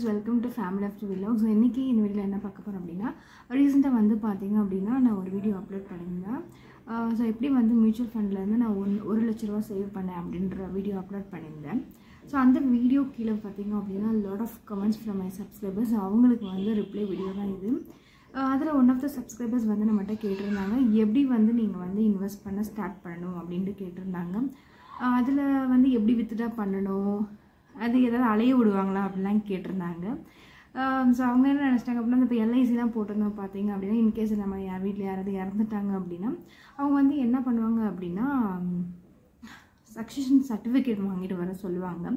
Welcome to family of vlogs. இன்றைக்கி இந்த வீடியோவில் என்ன பார்க்க போகிறோம் அப்படின்னா, ரீசெண்டாக வந்து பார்த்தீங்க அப்படின்னா நான் ஒரு வீடியோ அப்லோட் பண்ணியிருந்தேன். ஸோ எப்படி வந்து மியூச்சுவல் ஃபண்ட்லேருந்து நான் 1,00,000 ரூபா சேவ் பண்ணேன் அப்படின்ற வீடியோ அப்லோட் பண்ணியிருந்தேன். ஸோ அந்த வீடியோ கீழே பார்த்தீங்க அப்படின்னா lot of comments from my subscribers. அவங்களுக்கு வந்து ரிப்ளை வீடியோ தான் இது. அதில் ஒன் ஆஃப் த சப்ஸ்கிரைபர்ஸ் வந்து நம்மகிட்ட கேட்டிருந்தாங்க, எப்படி வந்து நீங்கள் வந்து இன்வெஸ்ட் பண்ண ஸ்டார்ட் பண்ணணும் அப்படின்ட்டு கேட்டிருந்தாங்க. அதில் வந்து எப்படி வித்ட்ரா பண்ணணும், அது ஏதாவது அலைய விடுவாங்களா அப்படிலாம் கேட்டிருந்தாங்க. ஸோ அவங்க என்ன நினச்சிட்டாங்க அப்படின்னா, இப்போ எல்ஐசிலாம் போட்டிருந்தோம் பார்த்தீங்க அப்படின்னா, இன்கேஸ் நம்ம வீட்டில் யாராவது இறந்துட்டாங்க அப்படின்னா அவங்க வந்து என்ன பண்ணுவாங்க அப்படின்னா சக்ஸஷன் சர்டிஃபிகேட் வாங்கிட்டு வர சொல்லுவாங்க.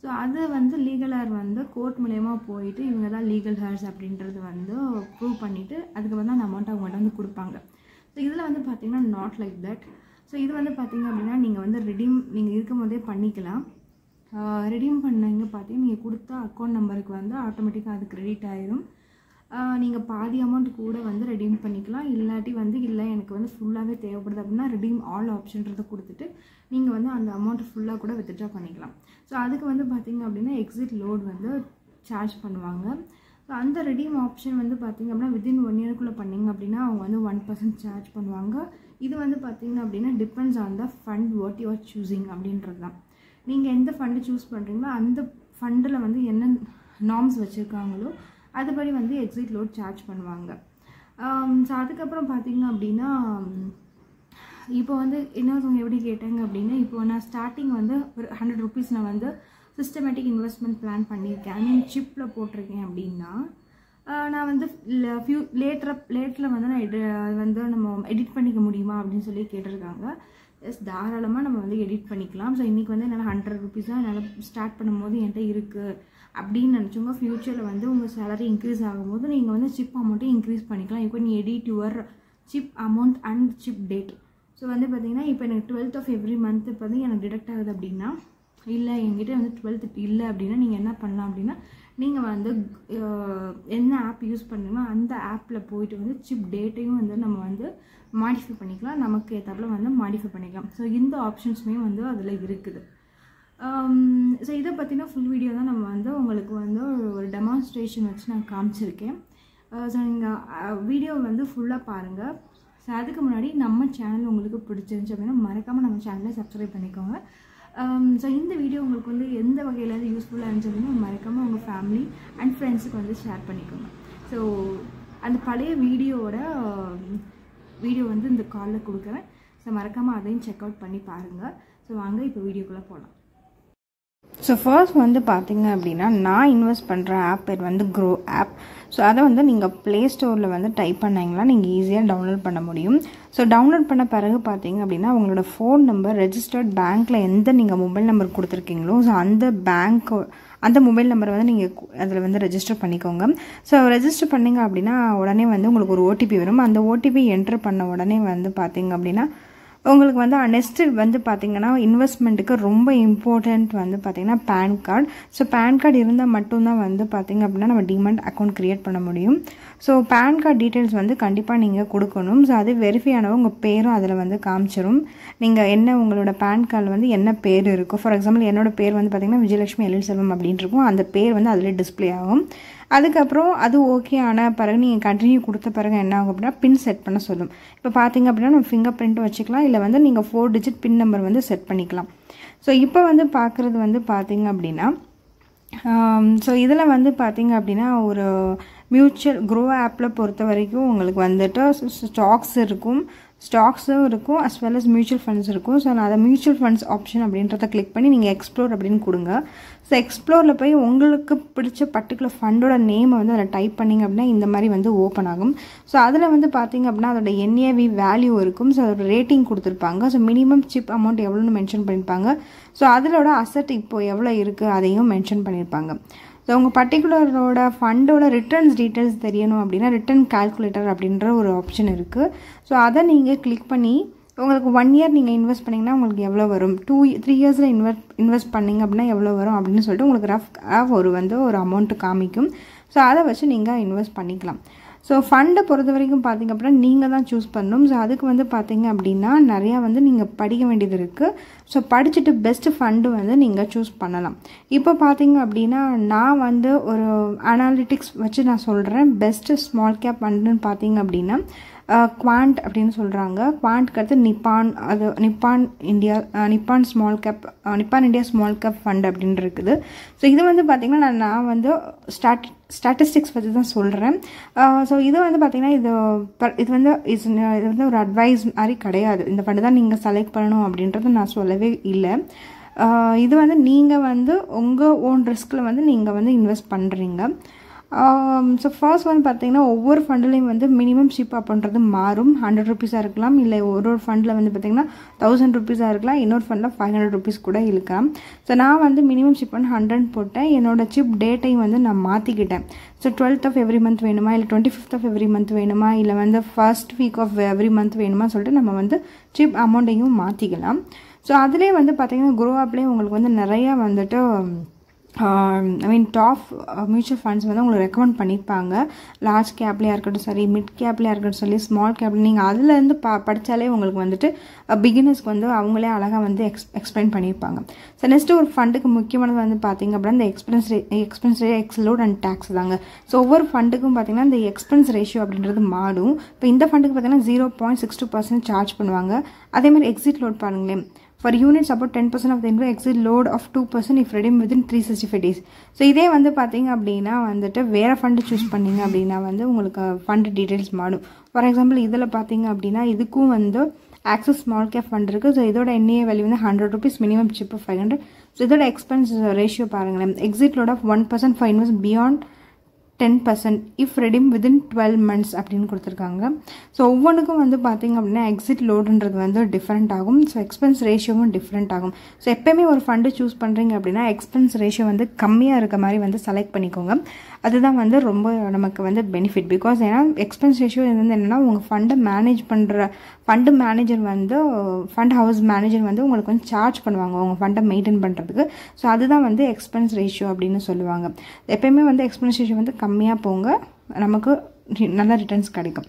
ஸோ அது வந்து லீகல் ஹேர் வந்து கோர்ட் மூலயமா போயிட்டு இவங்க தான் லீகல் ஹேர்ஸ் அப்படின்றது வந்து ப்ரூவ் பண்ணிவிட்டு அதுக்கப்புறம் தான் அந்த அமௌண்ட் அவங்கள்ட்ட வந்து கொடுப்பாங்க. ஸோ இதில் வந்து பார்த்திங்கன்னா நாட் லைக் தட். ஸோ இது வந்து பார்த்திங்க அப்படின்னா நீங்கள் வந்து நீங்கள் இருக்கும் போதே பண்ணிக்கலாம். ரெடீம் பண்ணீங்க பார்த்தீங்கன்னா நீங்கள் கொடுத்த அக்கௌண்ட் நம்பருக்கு வந்து ஆட்டோமேட்டிக்காக அது கிரெடிட் ஆயிடும். நீங்கள் பாதி அமௌண்ட் கூட வந்து ரெடீம் பண்ணிக்கலாம். இல்லாட்டி வந்து இல்லை எனக்கு வந்து ஃபுல்லாகவே தேவைப்படுது அப்படின்னா ரெடீம் ஆல் ஆப்ஷன்றதை கொடுத்துட்டு நீங்கள் வந்து அந்த அமௌண்ட்டு ஃபுல்லாக கூட வித்ட்ரா பண்ணிக்கலாம். ஸோ அதுக்கு வந்து பார்த்திங்க அப்படின்னா எக்ஸிட் லோட் வந்து சார்ஜ் பண்ணுவாங்க. ஸோ அந்த ரெடீம் ஆப்ஷன் வந்து பார்த்திங்க அப்படின்னா வித்தின் 1 இயர்க்குள்ளே பண்ணிங்க அப்படின்னா அவங்க வந்து 1% சார்ஜ் பண்ணுவாங்க. இது வந்து பார்த்திங்க அப்படின்னா depends on the fund what you are choosing அப்படின்றது தான். நீங்கள் எந்த ஃபண்டு சூஸ் பண்ணுறீங்களோ அந்த ஃபண்டில் வந்து என்ன நார்ம்ஸ் வச்சுருக்காங்களோ அதுபடி வந்து எக்ஸிட் லோட் சார்ஜ் பண்ணுவாங்க. ஸோ அதுக்கப்புறம் பார்த்திங்க அப்படின்னா இப்போ வந்து இன்னொருத்தவங்க எப்படி கேட்டாங்க அப்படின்னா, இப்போ நான் ஸ்டார்டிங் வந்து ஒரு 100 rupees நான் வந்து சிஸ்டமேட்டிக் இன்வெஸ்ட்மெண்ட் பிளான் பண்ணியிருக்கேன், ஐ மீன் சிப்பில் போட்டிருக்கேன் அப்படின்னா நான் வந்து லேட்டரில் வந்து நான் வந்து நம்ம எடிட் பண்ணிக்க முடியுமா அப்படின்னு சொல்லி கேட்டிருக்காங்க. எஸ், தாராளமாக நம்ம வந்து எடிட் பண்ணிக்கலாம். ஸோ இன்றைக்கி வந்து என்னால் 100 rupees தான் என்னால் ஸ்டார்ட் பண்ணும்போது என்கிட்ட இருக்குது அப்படின்னு நினச்சோங்க. ஃப்யூச்சரில் வந்து உங்கள் சேலரி இன்க்ரீஸ் ஆகும்போது நீங்கள் வந்து சிப் அமௌண்ட்டையும் இன்க்ரீஸ் பண்ணிக்கலாம். இப்போ நீ edit your chip amount and chip date. So வந்து பார்த்திங்கன்னா இப்போ எனக்கு 12th of every month இப்போ வந்து எனக்கு டிடெக்ட் ஆகுது அப்படின்னா, இல்லை என்கிட்ட வந்து 12th இல்லை அப்படின்னா நீங்கள் என்ன பண்ணலாம் அப்படின்னா, நீங்கள் வந்து என்ன ஆப் யூஸ் பண்ணுறீங்களோ அந்த ஆப்பில் போயிட்டு வந்து சிப் டேட்டையும் வந்து நம்ம வந்து மாடிஃபை பண்ணிக்கலாம், நமக்கு ஏற்றாப்புல வந்து மாடிஃபை பண்ணிக்கலாம். ஸோ இந்த ஆப்ஷன்ஸுமே வந்து அதில் இருக்குது. ஸோ இதை பற்றின ஃபுல் வீடியோ தான் நம்ம வந்து உங்களுக்கு வந்து ஒரு டெமான்ஸ்ட்ரேஷன் வச்சு நான் காமிச்சிருக்கேன். ஸோ நீங்கள் வீடியோ வந்து ஃபுல்லாக பாருங்கள். ஸோ அதுக்கு முன்னாடி நம்ம சேனல் உங்களுக்கு பிடிச்சிருந்துச்சு அப்படின்னா மறக்காமல் நம்ம சேனலை சப்ஸ்கிரைப் பண்ணிக்கோங்க. ஸோ இந்த வீடியோ உங்களுக்கு வந்து எந்த வகையிலேருந்து யூஸ்ஃபுல்லாக இருந்துச்சு அப்படின்னா மறக்காமல் உங்கள் ஃபேமிலி அண்ட் ஃப்ரெண்ட்ஸுக்கு வந்து ஷேர் பண்ணிக்கோங்க. ஸோ அந்த பழைய வீடியோ வந்து இந்த காலில் கொடுக்குறேன். ஸோ மறக்காமல் அதையும் செக் அவுட் பண்ணி பாருங்கள். ஸோ வாங்க இப்போ வீடியோக்குள்ளே போகலாம். ஸோ ஃபர்ஸ்ட் வந்து பார்த்திங்க அப்படின்னா நான் இன்வெஸ்ட் பண்ணுற ஆப் பேர் வந்து க்ரோ ஆப். ஸோ அதை வந்து நீங்கள் ப்ளே ஸ்டோரில் வந்து டைப் பண்ணிங்கன்னா நீங்கள் ஈஸியாக டவுன்லோட் பண்ண முடியும். ஸோ டவுன்லோட் பண்ண பிறகு பார்த்திங்க அப்படின்னா உங்களோட ஃபோன் நம்பர் ரெஜிஸ்டர்ட் பேங்க்கில் எந்த நீங்கள் மொபைல் நம்பர் கொடுத்துருக்கீங்களோ ஸோ அந்த மொபைல் நம்பரை வந்து நீங்கள் அதில் வந்து ரெஜிஸ்டர் பண்ணிக்கோங்க. ஸோ ரெஜிஸ்டர் பண்ணிங்க அப்படின்னா உடனே வந்து உங்களுக்கு ஒரு ஓடிபி வரும். அந்த ஓடிபி என்ட்ரு பண்ண உடனே வந்து பார்த்திங்க அப்படின்னா உங்களுக்கு வந்து நெக்ஸ்ட்டு வந்து பார்த்திங்கன்னா இன்வெஸ்ட்மெண்ட்டுக்கு ரொம்ப இம்பார்ட்டண்ட் வந்து பார்த்திங்கன்னா PAN card. So PAN card இருந்தால் மட்டும்தான் வந்து பார்த்திங்க அப்படின்னா நம்ம டிமேட் அக்கௌண்ட் க்ரியேட் பண்ண முடியும். ஸோ பேன் கார்டு டீட்டெயில்ஸ் வந்து கண்டிப்பாக நீங்கள் கொடுக்கணும். ஸோ அது வெரிஃபை ஆனவங்க உங்கள் பேரும் அதில் வந்து காமிச்சிரும். நீங்கள் என்ன உங்களோட பேன் கார்டில் வந்து என்ன பேர் இருக்கும். ஃபார் எக்ஸாம்பிள் என்னோட பேர் வந்து பார்த்திங்கன்னா விஜயலட்சுமி எழில்செல்வம் அப்படின்ட்டு இருக்கும். அந்த பேர் வந்து அதில் டிஸ்பிளே ஆகும். அதுக்கப்புறம் அது ஓகே ஆன பிறகு நீங்கள் கண்டினியூ கொடுத்த பிறகு என்ன ஆகும் அப்படின்னா பின் செட் பண்ண சொல்லும். இப்போ பார்த்திங்க அப்படின்னா நம்ம ஃபிங்கர் பிரிண்ட்டும் வச்சுக்கலாம், இல்லை வந்து நீங்கள் 4 digit பின் நம்பர் வந்து செட் பண்ணிக்கலாம். ஸோ இப்போ வந்து பார்க்குறது வந்து பார்த்திங்க அப்படின்னா ஸோ இதில் வந்து பார்த்திங்க அப்படின்னா ஒரு மியூச்சுவல் க்ரோ ஆப்பில் பொறுத்த வரைக்கும் உங்களுக்கு வந்துட்டு ஸ்டாக்ஸும் இருக்கும் as well as mutual funds இருக்கும். ஸோ நான் அதை மியூச்சுவல் ஃபண்ட்ஸ் ஆப்ஷன் அப்படின்றத கிளிக் பண்ணி நீங்கள் எக்ஸ்ப்ளோர் அப்படின்னு கொடுங்க. ஸோ எக்ஸ்ப்ளோரில் போய் உங்களுக்கு பிடிச்ச பர்டிகுலர் ஃபண்டோட நேமை வந்து அதில் டைப் பண்ணிங்க அப்படின்னா இந்த மாதிரி வந்து ஓப்பன் ஆகும். ஸோ அதில் வந்து பார்த்திங்க அப்படின்னா அதோட NAV வேல்யூ இருக்கும். ஸோ அதோட ரேட்டிங் கொடுத்துருப்பாங்க. ஸோ மினிமம் சிப் அமௌண்ட் எவ்வளோன்னு மென்ஷன் பண்ணியிருப்பாங்க. ஸோ அதிலோட அசட் இப்போ எவ்வளோ இருக்குது அதையும் மென்ஷன் பண்ணியிருப்பாங்க. ஸோ உங்கள் பர்டிகுலரோட ஃபண்டோட ரிட்டர்ன்ஸ் டீட்டெயில்ஸ் தெரியணும் அப்படின்னா ரிட்டர்ன் கால்குலேட்டர் அப்படின்ற ஒரு ஆப்ஷன் இருக்குது. ஸோ அதை நீங்கள் கிளிக் பண்ணி உங்களுக்கு 1 year நீங்கள் இன்வெஸ்ட் பண்ணிங்கன்னா உங்களுக்கு எவ்வளோ வரும், 3 yearsல இன்வெஸ்ட் பண்ணிங்க அப்படின்னா எவ்வளோ வரும் அப்படின்னு சொல்லிட்டு உங்களுக்கு ரஃப் ஒரு அமௌண்ட்டு காமிக்கும். ஸோ அதை வச்சு நீங்கள் இன்வெஸ்ட் பண்ணிக்கலாம். ஸோ ஃபண்டை பொறுத்த வரைக்கும் பார்த்திங்க அப்படின்னா நீங்கள் தான் சூஸ் பண்ணணும். ஸோ அதுக்கு வந்து பார்த்திங்க அப்படின்னா நிறையா வந்து நீங்கள் படிக்க வேண்டியது இருக்குது. ஸோ படிச்சுட்டு பெஸ்ட்டு ஃபண்டு வந்து நீங்கள் சூஸ் பண்ணலாம். இப்போ பார்த்திங்க அப்படின்னா நான் வந்து ஒரு அனாலிட்டிக்ஸ் வச்சு நான் சொல்கிறேன். பெஸ்ட்டு ஸ்மால் கேப் ஃபண்டுன்னு பார்த்திங்க அப்படின்னா குவாண்ட் அப்படின்னு சொல்கிறாங்க. குவாண்ட்க்கு அடுத்து நிப்பான், அது நிப்பான் இந்தியா ஸ்மால் கேப் ஃபண்ட் அப்படின்னு இருக்குது. ஸோ இது வந்து பார்த்திங்கன்னா நான் வந்து ஸ்டாட்டிஸ்டிக்ஸ் பற்றி தான் சொல்கிறேன். ஸோ இது வந்து பார்த்திங்கன்னா இது வந்து ஒரு அட்வைஸ் மாதிரி கிடையாது. இந்த ஃபண்டு தான் நீங்கள் செலக்ட் பண்ணணும் அப்படின்றது நான் சொல்லவே இல்லை. இது வந்து நீங்கள் வந்து உங்கள் ஓன் ரிஸ்கில் வந்து நீங்கள் வந்து இன்வெஸ்ட் பண்ணுறீங்க. ஸோ ஃபர்ஸ்ட் வந்து பார்த்திங்கன்னா ஒவ்வொரு ஃபண்டுலேயும் வந்து மினிமம் ஷிப் அப்படின்றது மாறும். 100 ருபீஸாக இருக்கலாம், இல்லை ஒரு ஃபண்டில் வந்து பார்த்திங்கன்னா 1000 ருபீஸாக இருக்கலாம், இன்னொரு ஃபண்டில் 500 ருபீஸ் கூட இருக்கலாம். ஸோ நான் வந்து மினிமம் ஷிப் வந்து 100 போட்டேன். என்னோடய சிப் டேட்டையும் வந்து நான் மாற்றிக்கிட்டேன். So 12th of every month வேணுமா, இல்லை 25th of every month வேணுமா, இல்லை வந்து first week of every month வேணுமா சொல்லிட்டு நம்ம வந்து சிப் அமௌண்ட்டையும் மாற்றிக்கலாம். ஸோ அதிலே வந்து பார்த்திங்கன்னா க்ரோ அப்லேயே உங்களுக்கு வந்து நிறையா வந்துட்டு டாப் மியூச்சுவல் ஃபண்ட்ஸ் வந்து உங்களுக்கு ரெக்கமெண்ட் பண்ணியிருப்பாங்க. லார்ஜ் கேப்லேயா இருக்கட்டும் சரி, மிட் கேப்லேயா இருக்கட்டும் சொல்லி, ஸ்மால் கேப்ல நீங்கள் அதுலேருந்து படித்தாலே உங்களுக்கு வந்துட்டு பிகினர்ஸ்க்கு வந்து அவங்களே அழகாக வந்து எக்ஸ்பிளைன் பண்ணியிருப்பாங்க. ஸோ நெக்ஸ்ட்டு ஒரு ஃபண்டுக்கு முக்கியமானது வந்து பார்த்திங்க அப்படின்னா இந்த எக்ஸ்பென்ஸ் எக்ஸ்லோட் அண்ட் டேக்ஸ் தாங்க. ஸோ ஒவ்வொரு ஃபண்டுக்கும் பார்த்திங்கன்னா இந்த எக்ஸ்பென்ஸ் ரேஷியோ அப்படின்றது மாறும். இப்போ இந்த ஃபண்டுக்கு பார்த்திங்கன்னா 0.62% சார்ஜ் பண்ணுவாங்க. அதேமாதிரி எக்ஸிட் லோட் பாருங்களேன். For units about 10% of the income, exit load of 2% if redeemed within 365 days. So இதே வந்து பார்த்தீங்க அப்படின்னா வந்துட்டு வேறு ஃபண்டு சூஸ் பண்ணிங்க அப்படின்னா வந்து உங்களுக்கு ஃபண்டு டீட்டெயில்ஸ் மாறும். ஃபார் எக்ஸாம்பிள் இதில் பார்த்தீங்க அப்படின்னா இதுக்கும் வந்து ஆக்சிஸ் ஸ்மால் கேப் ஃபண்ட் இருக்குது. ஸோ இதோட என்ஏ வேல்யூ வந்து 100 ருபீஸ், மினிமம் சிப்பு 500. ஸோ இதோட எக்ஸ்பென்ஸ் ரேஷியோ பாருங்களேன். Exit load of 1% for invest beyond 10% if redeemed within 12 months அப்படின்னு கொடுத்துருக்காங்க. ஸோ ஒவ்வொன்றுக்கும் வந்து பார்த்திங்க அப்படின்னா எக்ஸிட் லோடுன்றது வந்து டிஃப்ரெண்ட் ஆகும். ஸோ எக்ஸ்பென்ஸ் ரேஷியோவும் டிஃப்ரெண்ட் ஆகும். ஸோ எப்போயுமே ஒரு ஃபண்டு சூஸ் பண்ணுறீங்க அப்படின்னா எக்ஸ்பென்ஸ் ரேஷியோ வந்து கம்மியாக இருக்க மாதிரி வந்து செலக்ட் பண்ணிக்கோங்க. அதுதான் வந்து ரொம்ப நமக்கு வந்து பெனிஃபிட். பிகாஸ் ஏன்னா எக்ஸ்பென்ஸ் ரேஷியோ வந்து என்னென்னா உங்கள் ஃபண்டை மேனேஜ் பண்ணுற ஃபண்டு மேனேஜர் வந்து ஃபண்ட் ஹவுஸ் மேனேஜர் வந்து உங்களுக்கு வந்து சார்ஜ் பண்ணுவாங்க உங்கள் ஃபண்டை மெயின்டைன் பண்ணுறதுக்கு. ஸோ அதுதான் வந்து எக்ஸ்பென்ஸ் ரேஷியோ அப்படின்னு சொல்லுவாங்க. எப்போயுமே வந்து எக்ஸ்பென்ஸ் ரேஷியோ வந்து கம்மியாக போங்க, நமக்கு நல்ல ரிட்டர்ன்ஸ் கிடைக்கும்.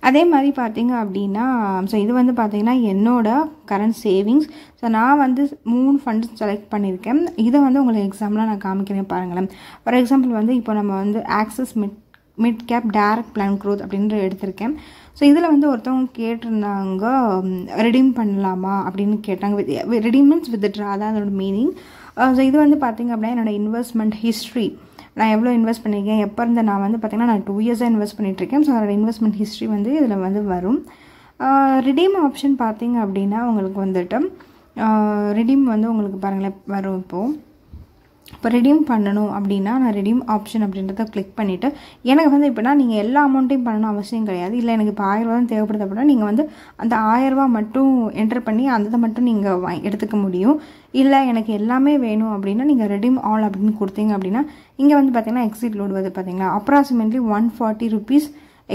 அதே மாதிரி பார்த்தீங்க அப்படின்னா ஸோ இது வந்து பார்த்திங்கன்னா என்னோட கரண்ட் சேவிங்ஸ். ஸோ நான் வந்து 3 ஃபண்ட்ஸ் செலக்ட் பண்ணியிருக்கேன். இதை வந்து உங்களுக்கு எக்ஸாம்பிளாக நான் காமிக்கிறேன் பாருங்களேன். ஃபார் எக்ஸாம்பிள் வந்து இப்போ நம்ம வந்து axis mid cap direct plan growth அப்படின்ற எடுத்திருக்கேன். ஸோ இதில் வந்து ஒருத்தவங்க கேட்டிருந்தாங்க ரெடீம் பண்ணலாமா அப்படின்னு கேட்டாங்க. ரெடீம் மீன்ஸ் வித்ட்ரா, அதான் அதோட மீனிங். ஸோ இது வந்து பார்த்திங்க அப்படின்னா என்னோடய இன்வெஸ்ட்மெண்ட் ஹிஸ்ட்ரி, நான் எவ்வளோ இன்வெஸ்ட் பண்ணியிருக்கேன், எப்போ இருந்து நான் வந்து பார்த்திங்கன்னா நான் 2 இயர்ஸாக இன்வெஸ்ட் பண்ணிகிட்ருக்கேன். ஸோ அதோட இன்வெஸ்ட்மெண்ட் ஹிஸ்ட்ரி வந்து இதில் வந்து வரும். ரிடீம் ஆப்ஷன் பார்த்திங்க அப்படின்னா உங்களுக்கு வந்துட்டு ரிடீம் வந்து உங்களுக்கு பாருங்களேன் வரும். இப்போ ரிடீம் பண்ணணும் அப்படின்னா நான் ரிடீம் ஆப்ஷன் அப்படின்றத கிளிக் பண்ணிவிட்டு எனக்கு வந்து இப்போனா நீங்கள் எல்லா அமௌண்ட்டையும் பண்ணணும் அவசியம் கிடையாது. இல்லை எனக்கு இப்போ 1000 ரூபா தான் தேவைப்படுது அப்படின்னா நீங்கள் வந்து அந்த 1000 ரூபா மட்டும் என்டர் பண்ணி அந்த மட்டும் நீங்கள் எடுத்துக்க முடியும். இல்லை எனக்கு எல்லாமே வேணும் அப்படின்னா நீங்கள் ரெடீம் ஆல் அப்படின்னு கொடுத்தீங்க அப்படின்னா இங்கே வந்து பார்த்திங்கன்னா எக்ஸிட் லோடு வந்து பார்த்திங்கன்னா approximately 140 rupees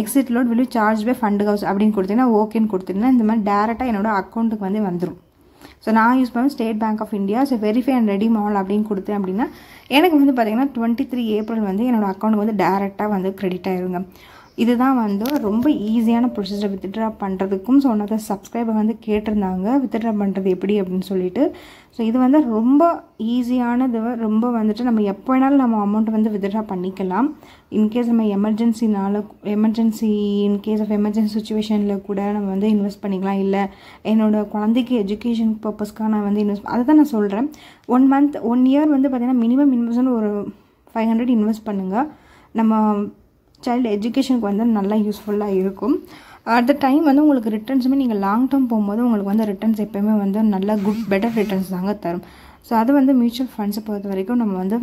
exit load will charge by fund house அப்படின்னு கொடுத்தீங்கன்னா ஓகேன்னு கொடுத்தீங்கன்னா இந்த மாதிரி டேரெக்டாக என்னோட அக்கௌண்ட்டுக்கு வந்து வந்துடும். ஸோ நான் யூஸ் பண்ணுவேன் State Bank of India. So verify and redeem all அப்படின்னு கொடுத்தேன் அப்படின்னா எனக்கு வந்து பார்த்திங்கன்னா 23 ஏப்ரல் வந்து என்னோடய அக்கௌண்ட்டுக்கு வந்து டேரெக்டாக வந்து கிரெடிட் ஆயிருங்க. இதுதான் வந்து ரொம்ப ஈஸியான ப்ரொசீஜர் வித்ட்ரா பண்ணுறதுக்கும். ஸோ ஒன்றத சப்ஸ்கிரைபர் வந்து கேட்டிருந்தாங்க வித்ட்ரா பண்ணுறது எப்படி அப்படின்னு சொல்லிட்டு. ஸோ இது வந்து ரொம்ப ஈஸியானது, ரொம்ப வந்துட்டு நம்ம எப்போ வேணாலும் நம்ம அமௌண்ட்டை வந்து வித்ட்ரா பண்ணிக்கலாம். இன்கேஸ் நம்ம எமர்ஜென்சி இன்கேஸ் ஆஃப் எமர்ஜென்சி சுச்சுவேஷனில் கூட நம்ம வந்து இன்வெஸ்ட் பண்ணிக்கலாம். இல்லை என்னோடய குழந்தைக்கு எஜுகேஷன் பர்பஸ்க்காக நான் வந்து அதை தான் நான் சொல்கிறேன். 1 இயர் வந்து பார்த்திங்கன்னா மினிமம் இன்வெஸ்ட்மெண்ட் ஒரு 500 இன்வெஸ்ட் பண்ணுங்கள். நம்ம சைல்டு எஜுகேஷனுக்கு வந்து நல்லா யூஸ்ஃபுல்லாக இருக்கும். அட் த டைம் வந்து உங்களுக்கு ரிட்டர்ன்ஸுமே நீங்கள் லாங் டேர்ம் போகும்போது உங்களுக்கு வந்து ரிட்டர்ன்ஸ் எப்போயுமே வந்து நல்ல பெட்டர் ரிட்டர்ன்ஸ் தாங்க தரும். ஸோ அது வந்து மியூச்சுவல் ஃபண்ட்ஸை பொறுத்த வரைக்கும் நம்ம வந்து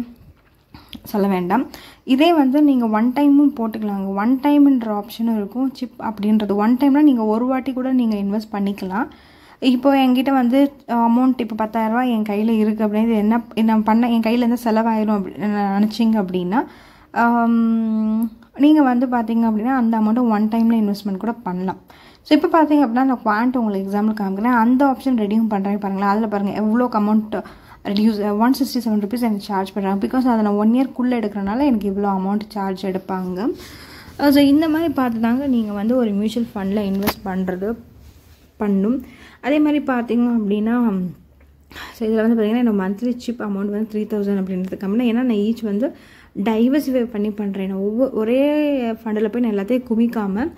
சொல்ல வேண்டாம். இதே வந்து நீங்கள் 1 டைமும் போட்டுக்கலாங்க. 1 டைம்ன்ற ஆப்ஷனும் இருக்கும். சிப் அப்படின்றது 1 டைம்னா நீங்கள் ஒரு வாட்டி கூட நீங்கள் இன்வெஸ்ட் பண்ணிக்கலாம். இப்போ என்கிட்ட வந்து அமௌண்ட் இப்போ 10,000 ரூபா என் கையில் இருக்குது அப்படின்னு என்ன நான் பண்ண என் கையில் இருந்து செலவாயிரும் அப்படின்னு நினச்சிங்க அப்படின்னா நீங்கள் வந்து பார்த்தீங்க அப்படின்னா அந்த அமௌண்ட்டை 1 டைமில் இன்வெஸ்ட்மெண்ட் கூட பண்ணலாம். ஸோ இப்போ பார்த்தீங்க அப்படின்னா அந்த குவாண்ட் உங்களுக்கு எக்ஸாம்பிள் காமிக்கிறேன். அந்த ஆப்ஷன் ரெடியூம் பண்ணுறேன் பாருங்களேன். அதில் பாருங்கள் எவ்வளோ அமௌண்ட் ரெடியூஸ் 167 ருபீஸ் எனக்கு சார்ஜ் பண்ணுறாங்க. பிகாஸ் அதை நான் 1 இயர்க்குள்ளே எடுக்கிறனால எனக்கு இவ்வளோ அமௌண்ட் சார்ஜ் எடுப்பாங்க. ஸோ இந்த மாதிரி பார்த்து தாங்க நீங்கள் வந்து ஒரு மியூச்சுவல் ஃபண்டில் இன்வெஸ்ட் பண்ணும். அதே மாதிரி பார்த்தீங்க அப்படின்னா ஸோ இதில் வந்து பார்த்திங்கன்னா என்னோட மந்த்லி சிப் அமௌண்ட் வந்து 3000 அப்படின்றது கம்மினா, ஏன்னா நான் ஈச் வந்து டைவர்சிஃபை பண்ணி பண்ணுறேன். நான் ஒரே ஃபண்டில் போய் நான் எல்லாத்தையும் குமிக்காமல்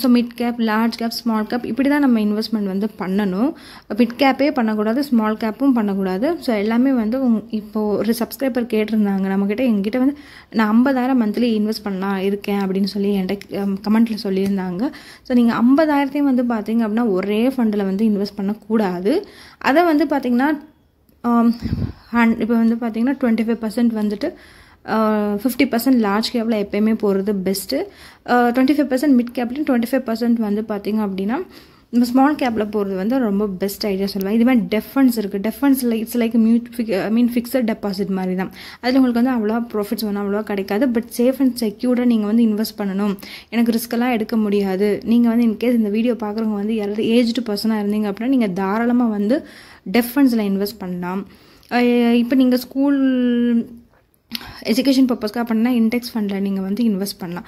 so mid cap, large cap, small cap இப்படி தான் நம்ம இன்வெஸ்ட்மெண்ட் வந்து பண்ணணும். மிட் கேப்பே பண்ணக்கூடாது, ஸ்மால் கேப்பும் பண்ணக்கூடாது. ஸோ எல்லாமே வந்து இப்போது ஒரு சப்ஸ்கிரைபர் கேட்டிருந்தாங்க நம்மக்கிட்ட, எங்கிட்ட வந்து நான் 50,000 மந்த்லி இன்வெஸ்ட் பண்ணலாம் இருக்கேன் அப்படின்னு சொல்லி என்கிட்ட கமெண்ட்டில் சொல்லியிருந்தாங்க. ஸோ நீங்கள் 50,000 வந்து பார்த்தீங்க அப்படின்னா ஒரே ஃபண்டில் வந்து இன்வெஸ்ட் பண்ணக்கூடாது. அதை வந்து பார்த்திங்கன்னா இப்போ வந்து பார்த்திங்கன்னா 25% வந்துட்டு 50% லார்ஜ் கேப்பில் எப்போயுமே போகிறது பெஸ்ட்டு. 25% மிட் கேப்லையும் 25% வந்து பார்த்திங்க அப்படின்னா நம்ம ஸ்மால் கேப்பில் போகிறது வந்து ரொம்ப பெஸ்ட் ஐடியா சொல்லுவேன். இது மாதிரி டெஃபன்ஸ் இருக்குது. டெஃபன்ஸில் இட்ஸ் லைக் ஃபிக்ஸட் டெபாசிட் மாதிரி தான். அதில் உங்களுக்கு வந்து அவ்வளோவா ப்ராஃபிட்ஸ் வந்து அவ்வளோவா கிடைக்காது. பட் சேஃப் அண்ட் செக்யூர்டாக நீங்கள் வந்து இன்வெஸ்ட் பண்ணணும், எனக்கு ரிஸ்க்கெல்லாம் எடுக்க முடியாது, நீங்கள் வந்து இன்கேஸ் இந்த வீடியோ பார்க்குறவங்க வந்து யாராவது ஏஜ்டு பர்சனாக இருந்தீங்க அப்படின்னா நீங்கள் தாராளமாக வந்து டெஃபன்ஸில் இன்வெஸ்ட் பண்ணலாம். இப்போ நீங்கள் ஸ்கூல் எஜுகேஷன் பர்பஸ்க்காக பண்ணால் இன்டெக்ஸ் ஃபண்டில் நீங்கள் வந்து இன்வெஸ்ட் பண்ணலாம்.